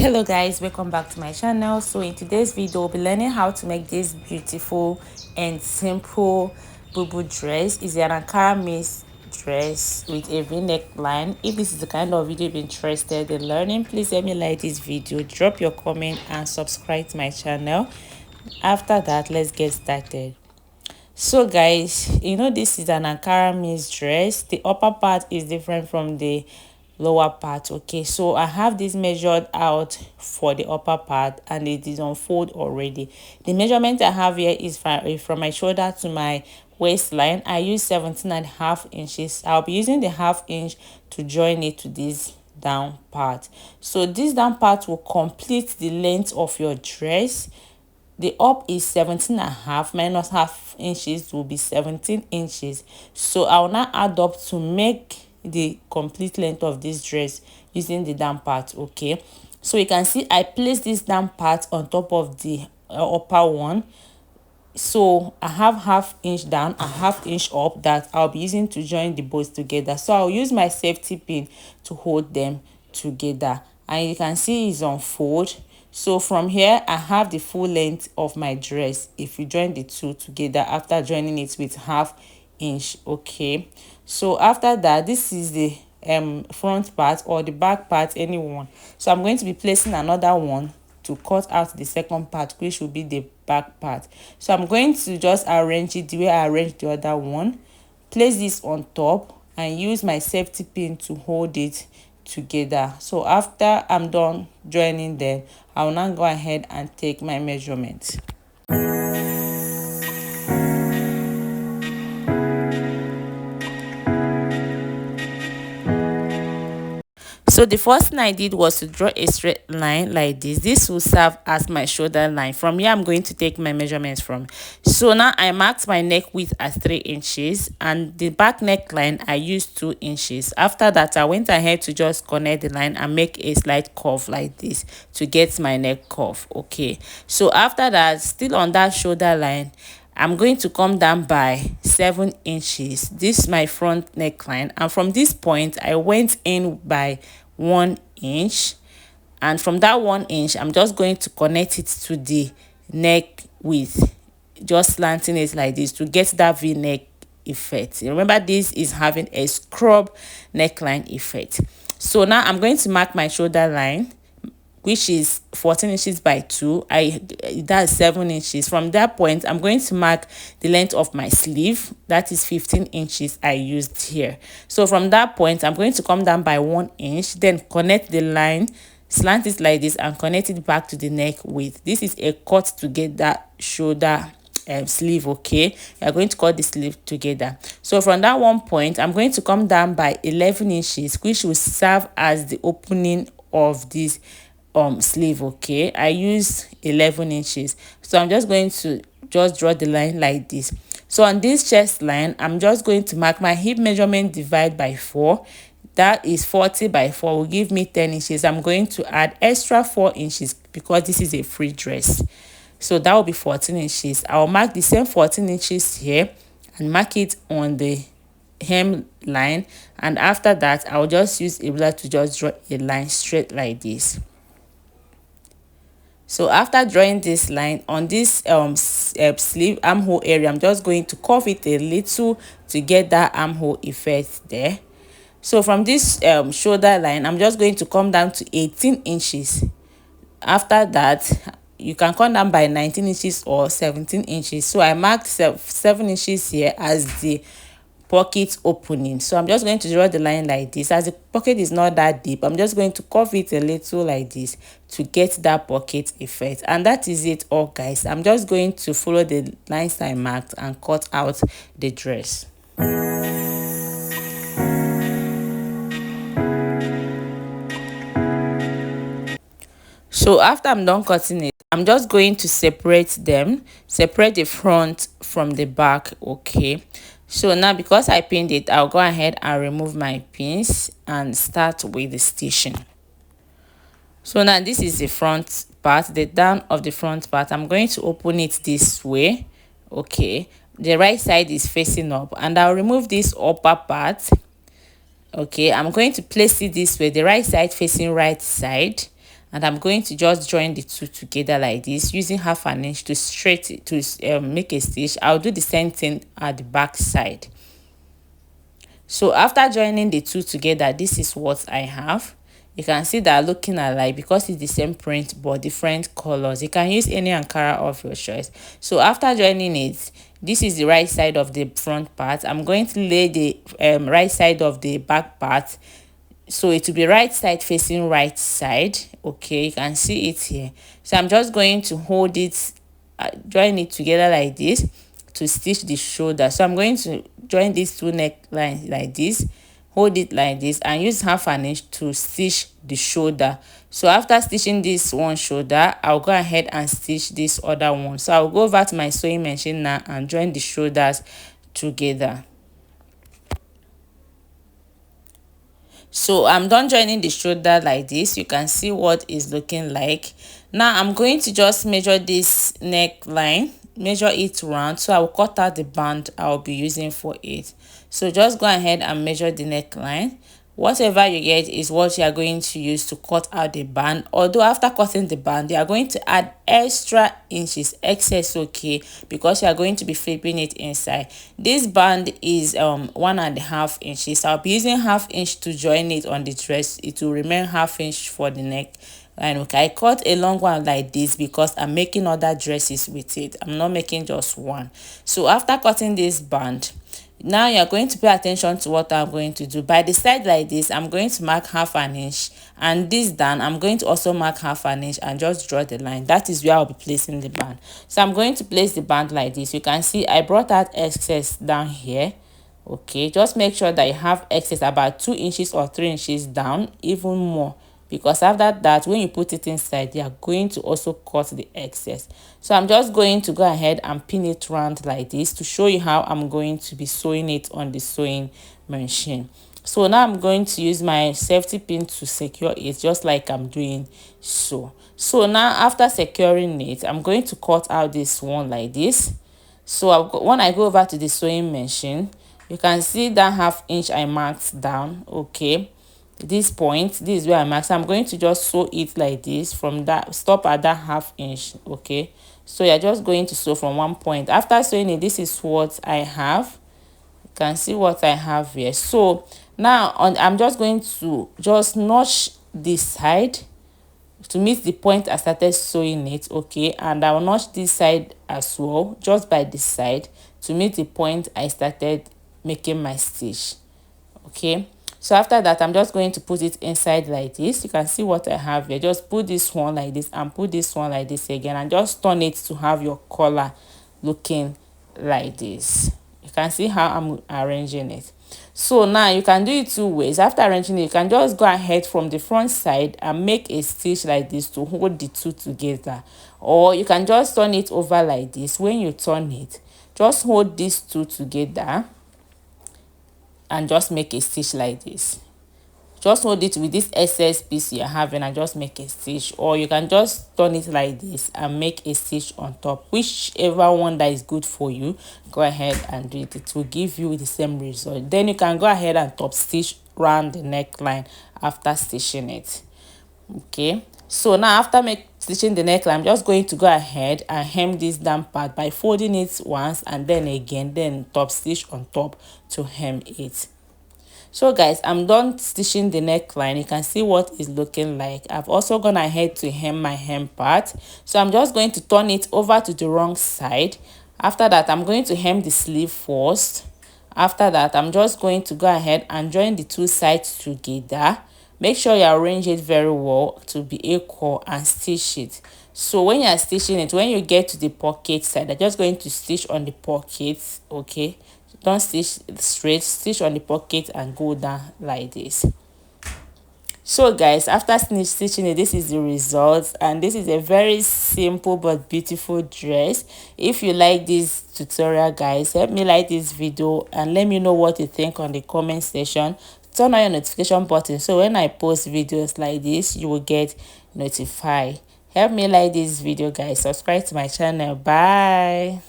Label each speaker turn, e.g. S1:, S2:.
S1: Hello guys, welcome back to my channel. So in today's video we'll be learning how to make this beautiful and simple bubu dress. It's an Ankara mix dress with a v-neckline. If this is the kind of video you're interested in learning, please let me like this video, drop your comment and subscribe to my channel. After that, let's get started. So guys, this is an Ankara mix dress. The upper part is different from the lower part. Okay, so I have this measured out for the upper part and it is on fold already. The measurement I have here is from my shoulder to my waistline. I use 17.5 inches. I'll be using the half inch to join it to this down part. So this down part will complete the length of your dress. The up is 17.5 minus half inches will be 17 inches. So I will now add up to make the complete length of this dress using the down part. Okay, so you can see I place this down part on top of the upper one. So I have half inch down and half inch up that I'll be using to join the both together. So I'll use my safety pin to hold them together, and you can see it's on fold. So from here I have the full length of my dress if you join the two together after joining it with half inch. Okay, so after that, this is the front part or the back part, anyone. So I'm going to be placing another one to cut out the second part, which will be the back part. So I'm going to just arrange it the way I arranged the other one, place this on top and use my safety pin to hold it together. So after I'm done joining them, I will now go ahead and take my measurements. So the first thing I did was to draw a straight line like this. This will serve as my shoulder line. From here I'm going to take my measurements from. So now I marked my neck width as 3 inches and the back neckline I used 2 inches. After that, I went ahead to just connect the line and make a slight curve like this to get my neck curve. Okay, so after that, still on that shoulder line, I'm going to come down by 7 inches. This is my front neckline, and from this point I went in by 1 inch, and from that 1 inch I'm just going to connect it to the neck width, just slanting it like this to get that v-neck effect. Remember, this is having a scrub neckline effect. So now I'm going to mark my shoulder line, which is 14 inches by 2. That's 7 inches. From that point I'm going to mark the length of my sleeve, that is 15 inches I used here. So from that point I'm going to come down by 1 inch, then connect the line, slant it like this and connect it back to the neck width. This is a cut to get that shoulder sleeve. Okay, we are going to cut the sleeve together. So from that one point I'm going to come down by 11 inches, which will serve as the opening of this sleeve. Okay, I use 11 inches. So I'm just going to just draw the line like this. So on this chest line I'm just going to mark my hip measurement, divide by 4. That is 40 by 4 will give me 10 inches. I'm going to add extra 4 inches because this is a free dress, so that will be 14 inches. I'll mark the same 14 inches here and mark it on the hem line, and after that I'll just use a ruler to just draw a line straight like this. So after drawing this line on this sleeve armhole area, I'm just going to curve it a little to get that armhole effect there. So from this shoulder line I'm just going to come down to 18 inches. After that you can come down by 19 inches or 17 inches. So I marked 7 inches here as the pocket opening. So I'm just going to draw the line like this. As the pocket is not that deep, I'm just going to curve it a little like this to get that pocket effect. And that is it all, guys. I'm just going to follow the lines I marked and cut out the dress. So after I'm done cutting it, I'm just going to separate the front from the back. Okay, so now because I pinned it, I'll go ahead and remove my pins and start with the stitching. So now this is the front part, the down of the front part. I'm going to open it this way. Okay, the right side is facing up, and I'll remove this upper part. Okay, I'm going to place it this way, the right side facing right side, and I'm going to just join the two together like this using half an inch to straight it to make a stitch. I'll do the same thing at the back side. So after joining the two together, this is what I have. You can see that looking alike because it's the same print but different colors. You can use any Ankara of your choice. So after joining it, this is the right side of the front part. I'm going to lay the right side of the back part, so it will be right side facing right side. Okay, you can see it here. So I'm just going to hold it, join it together like this to stitch the shoulder. So I'm going to join these two necklines like this, hold it like this, and use half an inch to stitch the shoulder. So after stitching this one shoulder, I'll go ahead and stitch this other one. So I'll go over to my sewing machine now and join the shoulders together. So I'm done joining the shoulder like this. You can see what is looking like. Now I'm going to just measure this neckline, measure it round, so I will cut out the band I'll be using for it. So just go ahead and measure the neckline. Whatever you get is what you are going to use to cut out the band. Although after cutting the band, you are going to add extra inches, excess, okay, because you are going to be flipping it inside. This band is 1.5 inches. I'll be using half inch to join it on the dress. It will remain half inch for the neck. And okay, I cut a long one like this because I'm making other dresses with it. I'm not making just one. So after cutting this band, now you're going to pay attention to what I'm going to do. By the side like this, I'm going to mark half an inch, and this down, I'm going to also mark half an inch and just draw the line. That is where I'll be placing the band. So I'm going to place the band like this. You can see I brought out excess down here. Okay, just make sure that you have excess about 2 inches or 3 inches down, even more, because after that, when you put it inside, you are going to also cut the excess. So I'm just going to go ahead and pin it round like this to show you how I'm going to be sewing it on the sewing machine. So now I'm going to use my safety pin to secure it, just like I'm doing so. So now after securing it, I'm going to cut out this one like this. So when I go over to the sewing machine, you can see that half inch I marked down. Okay, this point, this is where I mark. So I'm going to just sew it like this from that, stop at that half inch. Okay, so you're just going to sew from one point. After sewing it, this is what I have. You can see what I have here. So now I'm just going to just notch this side to meet the point I started sewing it. Okay, and I will notch this side as well, just by this side, to meet the point I started making my stitch. Okay, so after that, I'm just going to put it inside like this. You can see what I have here. Just put this one like this and put this one like this again, and just turn it to have your collar looking like this. You can see how I'm arranging it. So now you can do it two ways. After arranging it, you can just go ahead from the front side and make a stitch like this to hold the two together, or you can just turn it over like this. When you turn it, just hold these two together and just make a stitch like this. Just hold it with this excess piece you're having and just make a stitch, or you can just turn it like this and make a stitch on top. Whichever one that is good for you, go ahead and do it. It will give you the same result. Then you can go ahead and top stitch around the neckline after stitching it. Okay, so now after stitching the neckline, I'm just going to go ahead and hem this down part by folding it once and then again, then top stitch on top to hem it. So guys, I'm done stitching the neckline. You can see what it's looking like. I've also gone ahead to hem my hem part. So I'm just going to turn it over to the wrong side. After that, I'm going to hem the sleeve first. After that, I'm just going to go ahead and join the two sides together. Make sure you arrange it very well to be equal and stitch it. So when you're stitching it, when you get to the pocket side, I'm just going to stitch on the pockets. Okay, don't stitch straight, stitch on the pocket and go down like this. So guys, after stitching it, this is the result, and this is a very simple but beautiful dress. If you like this tutorial, guys, help me like this video and let me know what you think on the comment section. Turn on your notification button so when I post videos like this, you will get notified. Help me like this video, guys. Subscribe to my channel. Bye.